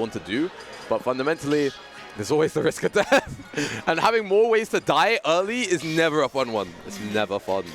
want to do. But fundamentally, there's always the risk of death. And having more ways to die early is never a fun one. It's never fun.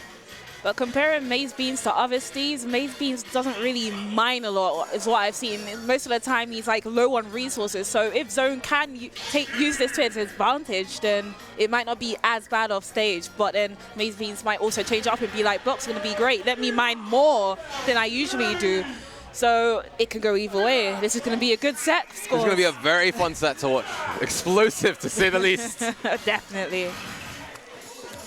But comparing Mazebeans to other Steves, Mazebeans doesn't really mine a lot, is what I've seen. Most of the time, he's like low on resources. So if Zone can use this to its advantage, then it might not be as bad off stage. But then Mazebeans might also change up and be like, block's going to be great. Let me mine more than I usually do. So it could go either way. This is going to be a good set. It's going to be a very fun set to watch. Explosive, to say the least. Definitely.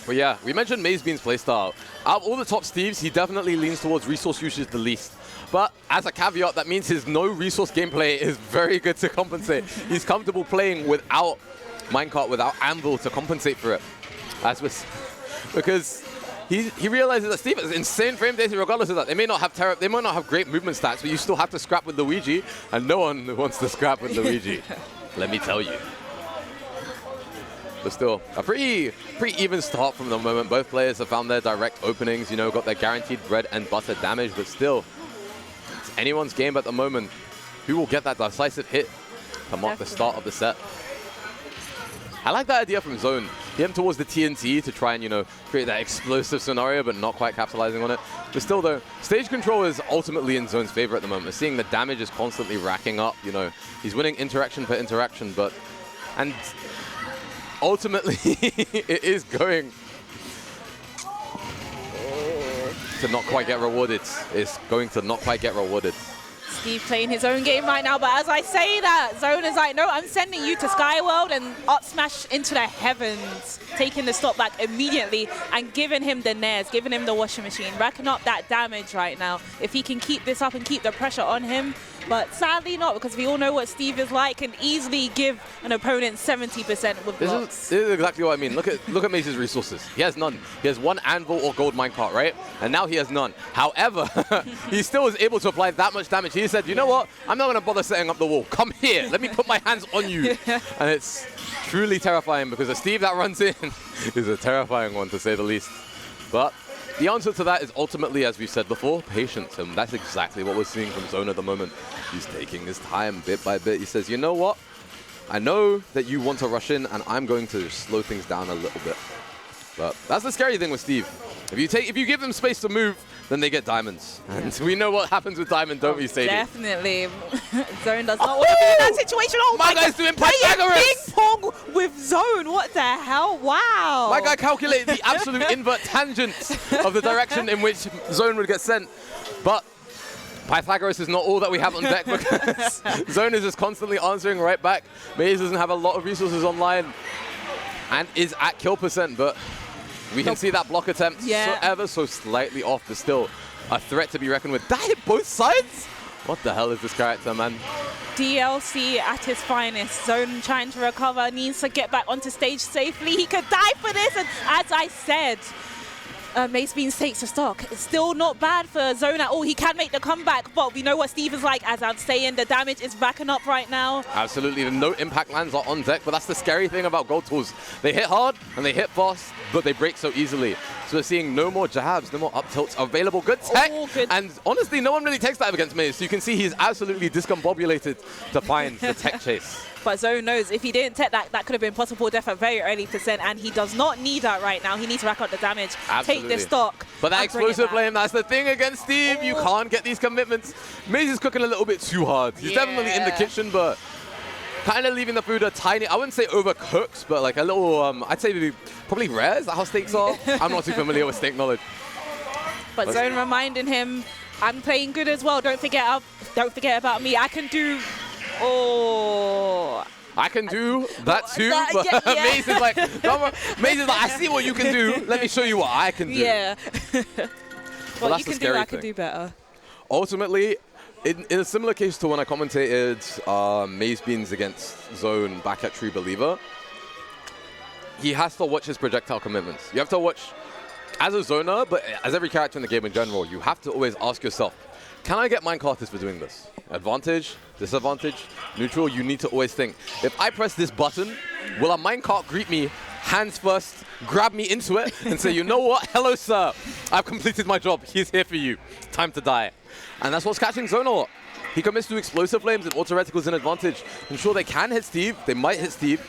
But yeah, we mentioned Mazebeans' playstyle. Out of all the top Steves, he definitely leans towards resource usage the least. But as a caveat, that means his no resource gameplay is very good to compensate. He's comfortable playing without minecart, without anvil to compensate for it. Because he realizes that Steve has insane frame data regardless of that. They may not have great movement stats, but you still have to scrap with Luigi, and no one wants to scrap with Luigi. Let me tell you. But still, a pretty even start from the moment. Both players have found their direct openings, you know, got their guaranteed bread and butter damage, but still, it's anyone's game at the moment. Who will get that decisive hit to mark the start of the set? I like that idea from Zone. He went towards the TNT to try and, you know, create that explosive scenario, but not quite capitalizing on it. But still, though, stage control is ultimately in Zone's favor at the moment. We're seeing the damage is constantly racking up, you know. He's winning interaction per interaction, and ultimately, it is going to not quite get rewarded. It's going to not quite get rewarded. Steve playing his own game right now, but as I say that, Zone is like, no, I'm sending you to Skyworld and up smash into the heavens, taking the stop back immediately and giving him the nares, giving him the washing machine, racking up that damage right now. If he can keep this up and keep the pressure on him, but sadly not, because we all know what Steve is like, can easily give an opponent 70% with blocks. This is exactly what I mean. Look at Maze's resources. He has none. He has one anvil or gold minecart, right? And now he has none. However, he still is able to apply that much damage. He said, you know what? I'm not going to bother setting up the wall. Come here. Let me put my hands on you. And it's truly terrifying, because a Steve that runs in is a terrifying one, to say the least. But the answer to that is ultimately, as we've said before, patience. And that's exactly what we're seeing from Zone at the moment. He's taking his time bit by bit. He says, you know what? I know that you want to rush in, and I'm going to slow things down a little bit. But that's the scary thing with Steve. If you give them space to move, then they get diamonds. And we know what happens with diamond, don't we, Sadie? Definitely. Zone does not want to be in that situation. Oh my guy's doing Pythagoras! Ping pong with Zone. What the hell? Wow. My guy calculated the absolute invert tangent of the direction in which Zone would get sent. But Pythagoras is not all that we have on deck, because Zone is just constantly answering right back. Maze doesn't have a lot of resources online and is at kill percent, but we can see that block attempt ever so slightly off, but still a threat to be reckoned with. Did I hit both sides? What the hell is this character, man? DLC at his finest. Zone trying to recover, needs to get back onto stage safely. He could die for this, and as I said, Mazebeans takes a stock. It's still not bad for Zone at all. He can make the comeback, but we know what Steve is like. As I'm saying, the damage is racking up right now. Absolutely. The no impact lands are on deck, but that's the scary thing about gold tools. They hit hard and they hit fast, but they break so easily. So we're seeing no more jabs, no more up tilts available. Good tech. And honestly, no one really takes that against Maze. So you can see he's absolutely discombobulated to find the tech chase. But Zone knows if he didn't tech that, that could have been possible death at very early percent, and he does not need that right now. He needs to rack up the damage, take this stock. But that explosive flame, that's the thing against Steve. You can't get these commitments. Maze is cooking a little bit too hard. He's definitely in the kitchen, but kind of leaving the food a tiny, I wouldn't say overcooked, but like a little, I'd say probably rare. Is that how steaks are? I'm not too familiar with steak knowledge. But Zone reminding him, I'm playing good as well. Don't forget about me. I can do... I can do that too, but Maze is like, I see what you can do. Let me show you what I can do. Yeah. Well, you can do, I can do better. Ultimately, in a similar case to when I commentated Mazebeans against Zone back at True Believer, he has to watch his projectile commitments. You have to watch, as a zoner, but as every character in the game in general, you have to always ask yourself, can I get minecarters for doing this? Advantage, disadvantage, neutral. You need to always think, if I press this button, will a minecart greet me hands first, grab me into it, and say, you know what? Hello, sir. I've completed my job. He's here for you. Time to die. And that's what's catching Zone a lot. He commits to explosive flames and auto reticles an advantage. I'm sure they can hit Steve. They might hit Steve.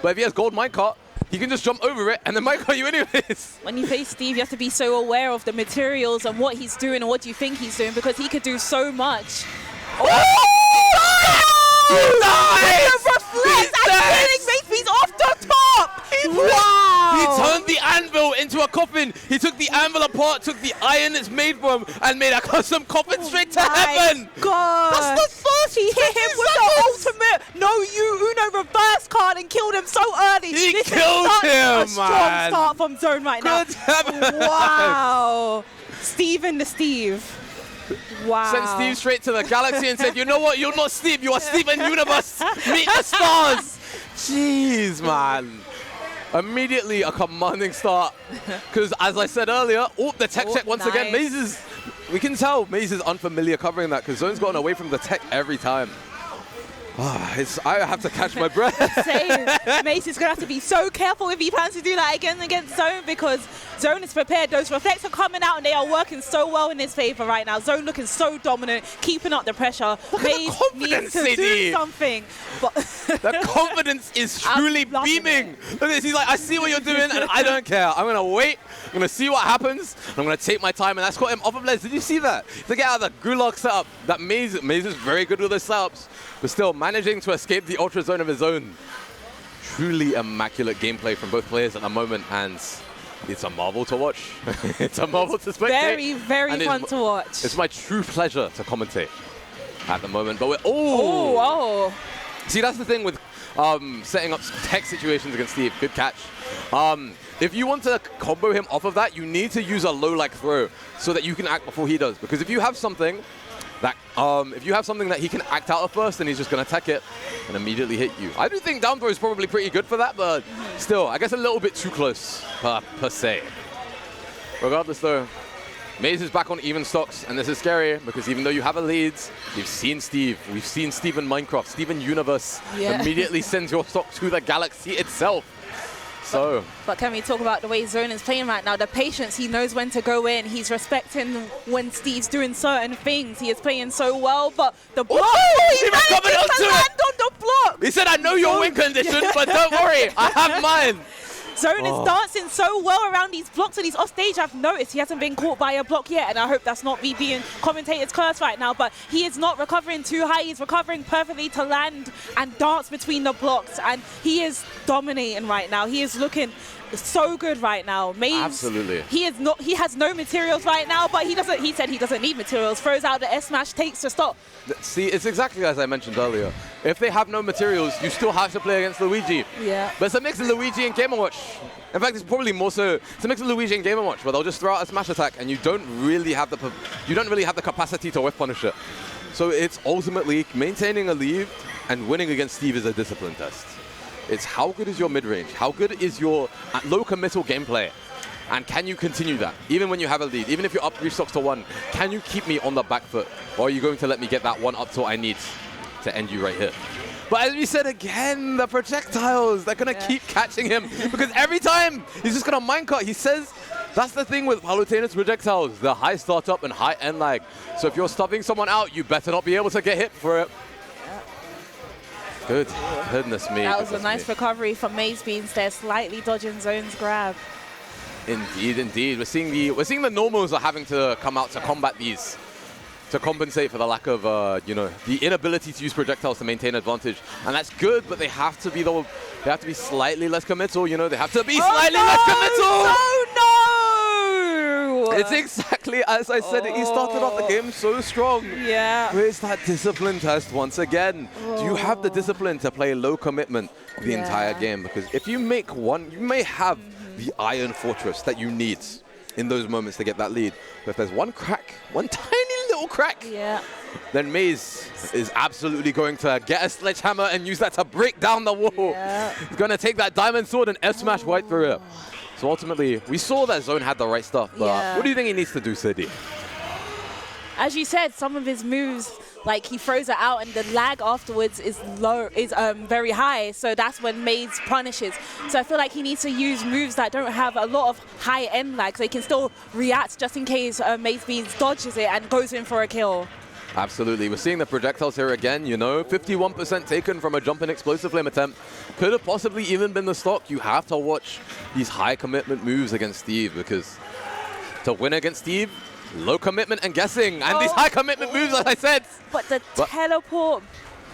But if he has gold minecart, he can just jump over it and then minecart you anyways. When you face Steve, you have to be so aware of the materials and what he's doing and what you think he's doing, because he could do so much. He's off the top! Wow! He turned the anvil into a coffin. He took the anvil apart, took the iron it's made from, and made a custom coffin straight to heaven. God! That's the first. He hit him with the ultimate Uno reverse card and killed him so early. He this killed is such him, a strong man. start from Zone right now. Good heavens. Wow! Steven the Steve. Wow. Sent Steve straight to the galaxy and said, you know what? You're not Steve. You are Steven Universe. Meet the stars. Jeez, man. Immediately a commanding start. Because as I said earlier, the tech check once again. Maze is, we can tell Maze is unfamiliar covering that because Zone's gotten away from the tech every time. I have to catch my breath. Same. Mace is going to have to be so careful if he plans to do that again against Zone, because Zone is prepared. Those reflects are coming out and they are working so well in his favor right now. Zone looking so dominant, keeping up the pressure. Mace needs to do something. But the confidence is truly beaming. Look at this. He's like, I see what you're doing and I don't care. I'm going to wait. I'm going to see what happens. And I'm going to take my time. And that's got him off of Les. Did you see that? To get out of the gulag setup. That Maze is very good with his setups. But still managing to escape the ultra zone of his own. Truly immaculate gameplay from both players at the moment, and it's a marvel to watch. It's a marvel to spectate. Very, very fun to watch. It's my true pleasure to commentate at the moment. But see, that's the thing with setting up tech situations against Steve. Good catch. If you want to combo him off of that, you need to use a low-like throw so that you can act before he does. Because if you have something that he can act out of first, then he's just going to tech it and immediately hit you. I do think down throw is probably pretty good for that, but still, I guess a little bit too close per se. Regardless though, Maze is back on even stocks, and this is scary because even though you have a lead, you've seen Steve. We've seen Steve in Minecraft. Steve in Universe immediately sends your stock to the galaxy itself. But can we talk about the way Zone is playing right now? The patience, he knows when to go in. He's respecting when Steve's doing certain things. He is playing so well, but the block, he manages to land on the block. He said, I know your win condition, but don't worry, I have mine. Zone is dancing so well around these blocks, and he's off stage. I've noticed he hasn't been caught by a block yet, and I hope that's not me being commentator's curse right now, but he is not recovering too high. He's recovering perfectly to land and dance between the blocks, and he is dominating right now. He is looking so good right now. Maze, absolutely. He has no materials right now, but he said he doesn't need materials. Throws out the S smash, takes the stop. See, it's exactly as I mentioned earlier. If they have no materials, you still have to play against Luigi. Yeah. But it's a mix of Luigi and Game & Watch. In fact, it's probably more so. It's a mix of Luigi and Game & Watch, where they'll just throw out a smash attack, and you don't really have the capacity to whiff punish it. So it's ultimately maintaining a lead and winning against Steve is a discipline test. It's how good is your mid-range? How good is your low committal gameplay? And can you continue that? Even when you have a lead, even if you're up 3 stocks to 1, can you keep me on the back foot? Or are you going to let me get that one up tilt I need to end you right here? But as we said again, the projectiles, they're going to keep catching him. Because every time, he's just going to minecart. He says, that's the thing with Palutena's projectiles. The high startup and high end lag. So if you're stuffing someone out, you better not be able to get hit for it. Goodness me. That was a nice recovery from Mazebeans there, slightly dodging Zone's grab. Indeed, indeed. We're seeing the normals are having to come out to combat these, to compensate for the lack of, the inability to use projectiles to maintain advantage. And that's good, but they have to be slightly less committal. They have to be slightly less committal. Oh no! It's exactly as I said. He started off the game so strong. Yeah. Where's that discipline test once again? Do you have the discipline to play low commitment the entire game? Because if you make one, you may have the Iron Fortress that you need in those moments to get that lead. But if there's one crack, one tiny little crack, then Maze is absolutely going to get a sledgehammer and use that to break down the wall. Yeah. He's going to take that diamond sword and F-smash right through it. So ultimately, we saw that Zone had the right stuff, but what do you think he needs to do, Sidney? As you said, some of his moves, like he throws it out and the lag afterwards is very high, so that's when Maze punishes. So I feel like he needs to use moves that don't have a lot of high end lag, so he can still react just in case Mazebeans dodges it and goes in for a kill. Absolutely. We're seeing the projectiles here again, you know. 51% taken from a jumping explosive flame attempt. Could have possibly even been the stock. You have to watch these high commitment moves against Steve, because to win against Steve, low commitment and guessing. And these high commitment moves, like I said. But the teleport,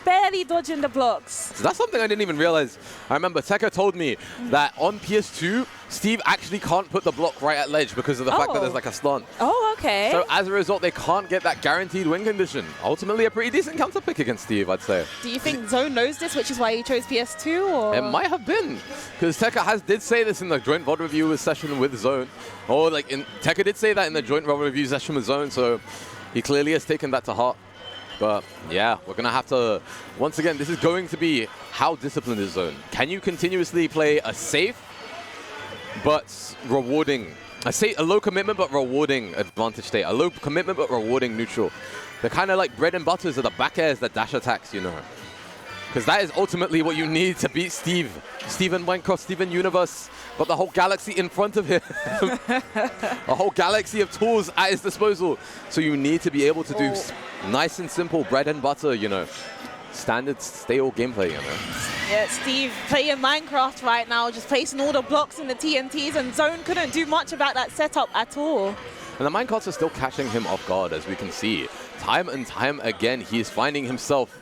barely dodging the blocks. So that's something I didn't even realize. I remember Tekka told me that on PS2, Steve actually can't put the block right at ledge because of the fact that there's like a stunt. Oh, okay. So as a result, they can't get that guaranteed win condition. Ultimately, a pretty decent counter pick against Steve, I'd say. Do you think Zone knows this, which is why he chose PS2? Or? It might have been, because Tekka did say this in the joint VOD review session with Zone. Or like Tekka did say that in the joint VOD review session with Zone, so he clearly has taken that to heart. But yeah, we're going to have to, once again, this is going to be how disciplined is Zone. Can you continuously play a safe but rewarding, a low commitment but rewarding advantage state, a low commitment but rewarding neutral? They're kind of like bread and butters of the back airs, the dash attacks, you know. Because that is ultimately what you need to beat Steve. Steven Minecraft, Steven Universe, but the whole galaxy in front of him. A whole galaxy of tools at his disposal. So you need to be able to do nice and simple bread and butter, you know. Standard stale gameplay, you know. Yeah, Steve playing Minecraft right now, just placing all the blocks in the TNTs, and Zone couldn't do much about that setup at all. And the minecarts are still catching him off guard, as we can see. Time and time again, he is finding himself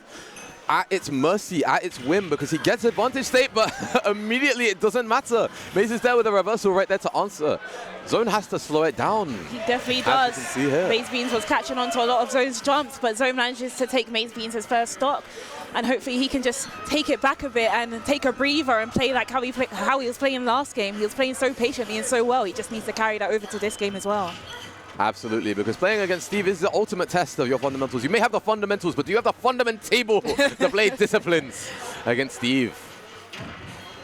at its mercy, at its whim, because he gets advantage state, but immediately it doesn't matter. Maze is there with a reversal right there to answer. Zone has to slow it down. He definitely does. Mazebeans was catching on to a lot of Zone's jumps, but Zone manages to take Mazebeans' first stock. And hopefully he can just take it back a bit and take a breather and play like how he was playing last game. He was playing so patiently and so well. He just needs to carry that over to this game as well. Absolutely, because playing against Steve is the ultimate test of your fundamentals. You may have the fundamentals, but do you have the fundamentable to play disciplines against Steve?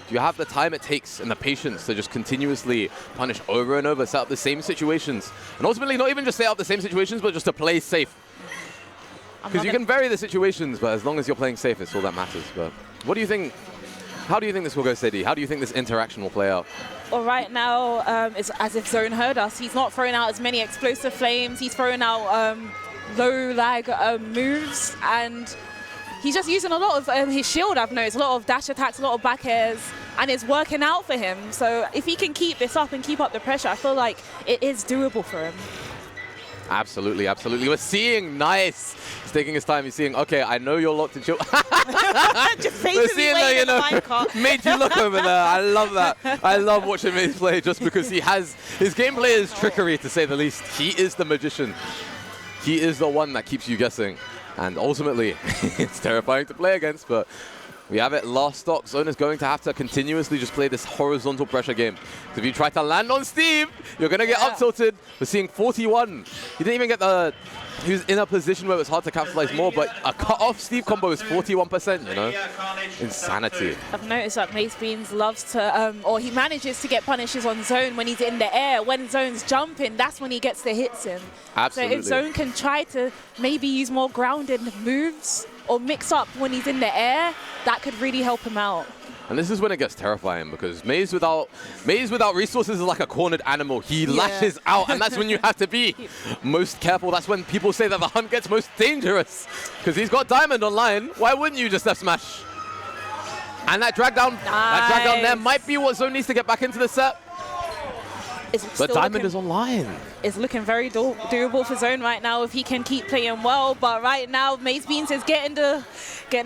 Do you have the time it takes and the patience to just continuously punish over and over, set up the same situations? And ultimately, not even just set up the same situations, but just to play safe. Because you can vary the situations, but as long as you're playing safe, it's all that matters. But what do you think? How do you think this will go, Sadie? How do you think this interaction will play out? Well, right now, it's as if Zone heard us. He's not throwing out as many explosive flames. He's throwing out low lag moves, and he's just using a lot of his shield, I've noticed. A lot of dash attacks, a lot of back airs, and it's working out for him. So if he can keep this up and keep up the pressure, I feel like it is doable for him. Absolutely, absolutely. We're seeing nice. He's taking his time. He's seeing, okay, I know you're locked in chill. Just basically waiting in the minecart. Made you look over there. I love that. I love watching Maze play just because he has, his gameplay is trickery to say the least. He is the magician. He is the one that keeps you guessing. And ultimately, it's terrifying to play against, but we have it. Last stock. Zone is going to have to continuously just play this horizontal pressure game. So if you try to land on Steve, you're going to get up tilted. We're seeing 41. He didn't even get the... He was in a position where it was hard to capitalize more, but a cut-off Steve combo is 41%, you know? Insanity. I've noticed that Mazebeans loves to, or he manages to get punishes on Zone when he's in the air. When Zone's jumping, that's when he gets the hits in. Absolutely. So if Zone can try to maybe use more grounded moves or mix up when he's in the air, that could really help him out. And this is when it gets terrifying, because Maze without resources is like a cornered animal. He lashes out, and that's when you have to be most careful. That's when people say that the hunt gets most dangerous, because he's got Diamond online. Why wouldn't you just F-smash? And that drag down, that drag down there might be what Zone needs to get back into the set. But Diamond is online. It's looking very doable for Zone right now if he can keep playing well. But right now, Mazebeans is getting the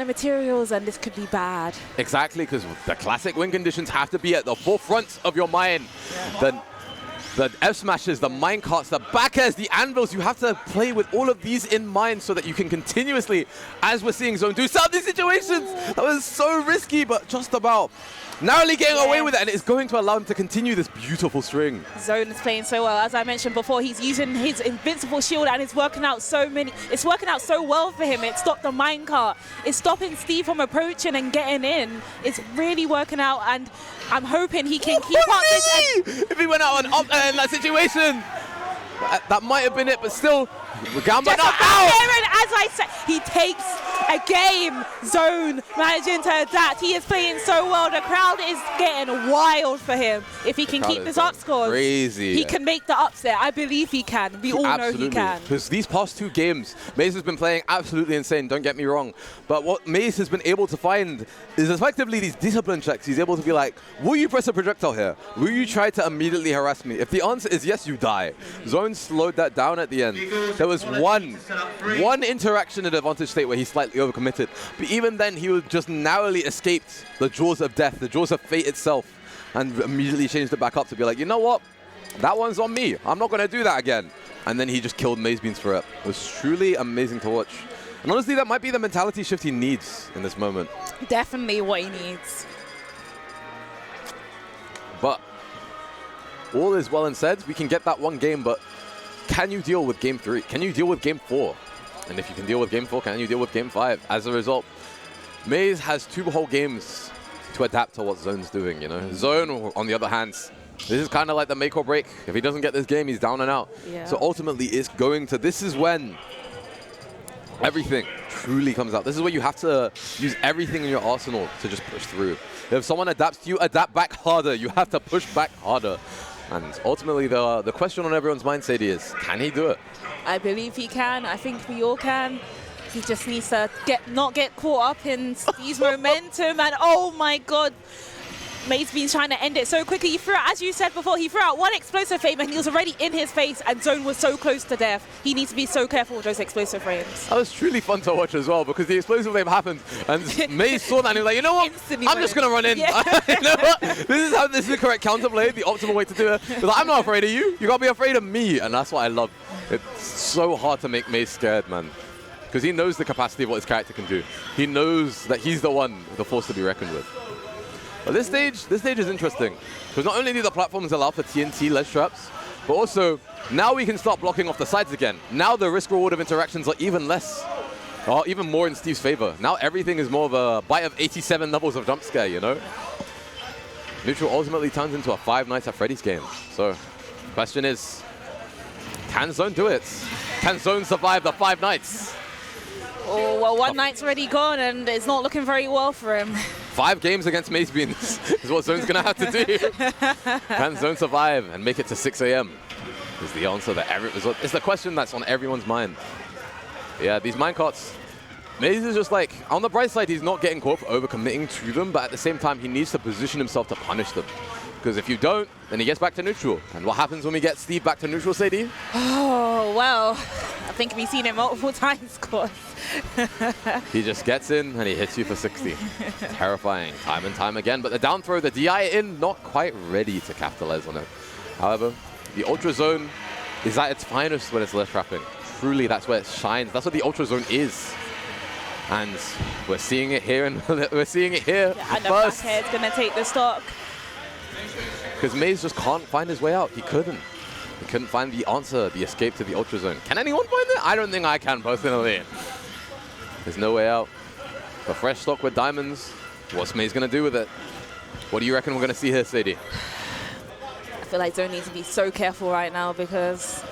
materials, and this could be bad. Exactly, because the classic win conditions have to be at the forefront of your mind. Yeah. The F-smashes, the minecarts, the back airs, the anvils, you have to play with all of these in mind so that you can continuously, as we're seeing Zone do, set up these situations. That was so risky, but just about narrowly getting away with it, and it's going to allow him to continue this beautiful string. Zone is playing so well. As I mentioned before, he's using his invincible shield, and it's working out so well for him. It stopped the minecart. It's stopping Steve from approaching and getting in. It's really working out, and I'm hoping he can keep up this. If he went out and up there in that situation, that might have been it, but still, Gamba not out. And as I said, he takes a game. Zone managing to adapt. He is playing so well. The crowd is getting wild for him. If he can keep this up scores, crazy. He can make the upset. I believe he can. We all know he can. Because these past 2 games, Maze has been playing absolutely insane, don't get me wrong. But what Maze has been able to find is effectively these discipline checks. He's able to be like, will you press a projectile here? Will you try to immediately harass me? If the answer is yes, you die. Zone slowed that down at the end. There was one interaction in advantage state where he slightly overcommitted. But even then, he would just narrowly escaped the jaws of death, the jaws of fate itself, and immediately changed it back up to be like, you know what? That one's on me. I'm not going to do that again. And then he just killed Mazebeans for it. It was truly amazing to watch. And honestly, that might be the mentality shift he needs in this moment. Definitely what he needs. But all is well and said. We can get that one game, but can you deal with game 3? Can you deal with game 4? And if you can deal with game 4, can you deal with game 5? As a result, Maze has 2 whole games to adapt to what Zone's doing, you know? Zone, on the other hand, this is kind of like the make or break. If he doesn't get this game, he's down and out. Yeah. So ultimately, it's going to, this is when everything truly comes out. This is where you have to use everything in your arsenal to just push through. If someone adapts to you, adapt back harder. You have to push back harder. And ultimately, the question on everyone's mind, Sadie, is, can he do it? I believe he can. I think we all can. He just needs to not get caught up in Steve's momentum. And oh my God, Mazebeans trying to end it so quickly. He threw out, as you said before, he threw out one explosive frame and he was already in his face and Zone was so close to death. He needs to be so careful with those explosive frames. That was truly fun to watch as well because the explosive flame happened and Maze saw that and he was like, you know what? Instantly I'm just going to run in. Yeah. You know what? This is the correct counterplay, the optimal way to do it. He's like, I'm not afraid of you. You got to be afraid of me. And that's what I love. It's so hard to make Maze scared, man. Because he knows the capacity of what his character can do. He knows that he's the one, the force to be reckoned with. But this stage is interesting. Because not only do the platforms allow for TNT ledge traps, but also now we can start blocking off the sides again. Now the risk-reward of interactions are even less, or even more in Steve's favor. Now everything is more of a bite of 87 levels of jump scare, you know? Neutral ultimately turns into a Five Nights at Freddy's game. So, the question is, can Zone do it? Can Zone survive the 5 nights? Oh, well, one night's already gone and it's not looking very well for him. 5 games against Mazebeans is what Zone's going to have to do. Can Zone survive and make it to 6 a.m.? Is the answer that it's the question that's on everyone's mind. Yeah, these minecarts, Maze is just like, on the bright side, he's not getting caught for overcommitting to them, but at the same time, he needs to position himself to punish them. Because if you don't, then he gets back to neutral. And what happens when we get Steve back to neutral, Sadie? Oh, well, I think we've seen it multiple times, of course. He just gets in and he hits you for 60. Terrifying, time and time again. But the down throw, the DI in, not quite ready to capitalize on it. However, the Ultra Zone is at its finest when it's left trapping. Truly, that's where it shines. That's what the Ultra Zone is. And we're seeing it here, and we're seeing it here. Yeah, and the back head's going to take the stock. Because Maze just can't find his way out. He couldn't. He couldn't find the answer, the escape to the Ultra Zone. Can anyone find it? I don't think I can, personally. There's no way out. A fresh stock with diamonds. What's Maze going to do with it? What do you reckon we're going to see here, Sadie? I feel like Zone needs to be so careful right now because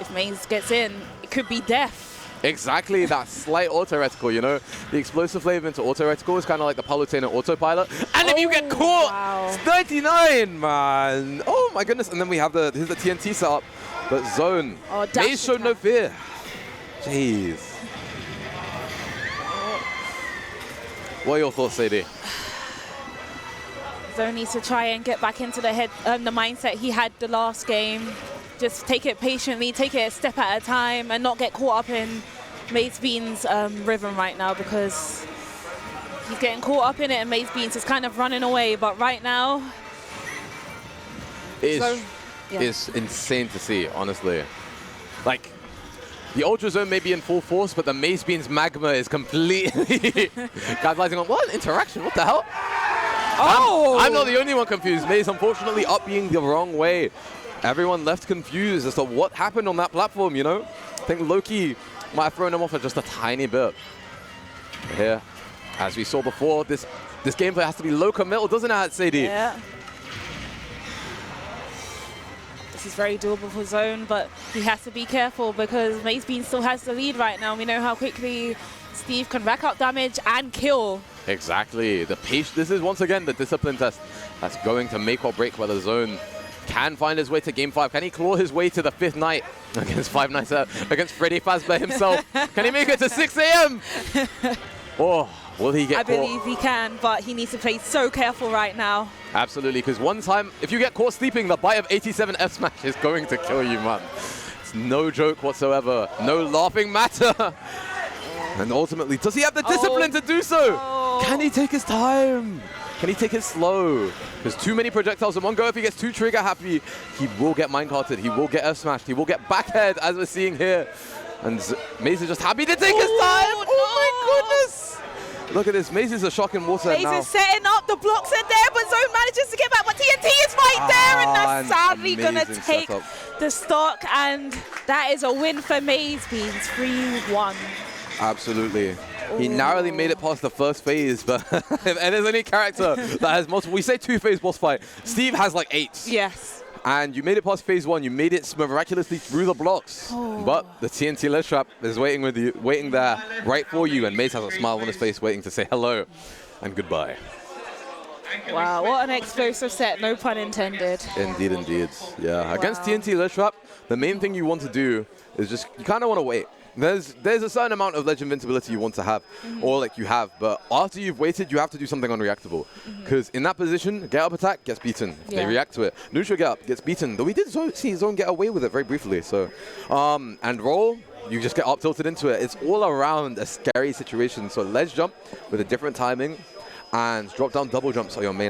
if Maze gets in, it could be death. Exactly, that slight auto-reticle, you know? The explosive flame into auto-reticle is kind of like the Palutena autopilot. And if you get caught, wow. It's 39, man. Oh my goodness. And then we have here's the TNT setup. But Zone, Maze showed no fear. Jeez. What are your thoughts, Sadie? Zone needs to try and get back into the mindset he had the last game. Just take it patiently, take it a step at a time, and not get caught up in Mazebeans' rhythm right now because he's getting caught up in it and Mazebeans is kind of running away. But right now, it's insane to see, honestly. Like, the Ultra Zone may be in full force, but the Mazebeans magma is completely capitalizing on what interaction? What the hell? Oh! I'm not the only one confused. Maze, unfortunately, up being the wrong way. Everyone left confused as to what happened on that platform, you know? I think Loki might have thrown him off for just a tiny bit. But here, as we saw before, this gameplay has to be low committal, doesn't it, Sadie? Yeah. This is very doable for Zone, but he has to be careful because Mazebeans still has the lead right now. We know how quickly Steve can rack up damage and kill. Exactly. This is once again the discipline test that's going to make or break whether Zone can find his way to Game 5. Can he claw his way to the 5th night against Five Nights Out, against Freddy Fazbear himself? Can he make it to 6 a.m.? Or will he get I caught? believe he can, but he needs to play so careful right now. Absolutely, because one time, if you get caught sleeping, the bite of 87 F smash is going to kill you, man. It's no joke whatsoever. No laughing matter. And ultimately, does he have the discipline to do so? Oh. Can he take his time? Can he take it slow? There's too many projectiles in one go. If he gets too trigger happy, he will get minecarted. He will get F smashed. He will get backhead, as we're seeing here. And Maze is just happy to take his time. No. Oh my goodness! Look at this. Maze is a shock in water Maze now. is setting up. The blocks are there, but Zone manages to get back. But TNT is right there, and that's sadly going to take the stock. And that is a win for Mazebeans, 3-1. Absolutely. He narrowly made it past the first phase, but if there's any character that has multiple, we say 2-phase boss fight. Steve has like 8. Yes. And you made it past phase 1. You made it miraculously through the blocks. Oh. But the TNT ledge trap is waiting there right for you, and Maze has a smile on his face waiting to say hello and goodbye. Wow, what an explosive set, no pun intended. Indeed, indeed. Yeah, against TNT ledge trap, the main thing you want to do is just, you kind of want to wait. There's a certain amount of ledge invincibility you want to have, or like you have, but after you've waited, you have to do something unreactable. Because in that position, get up attack gets beaten. If they react to it. Neutral get up gets beaten. Though we did see Zone get away with it very briefly. So, and roll, you just get up tilted into it. It's all around a scary situation. So ledge jump with a different timing, and drop down double jumps are your main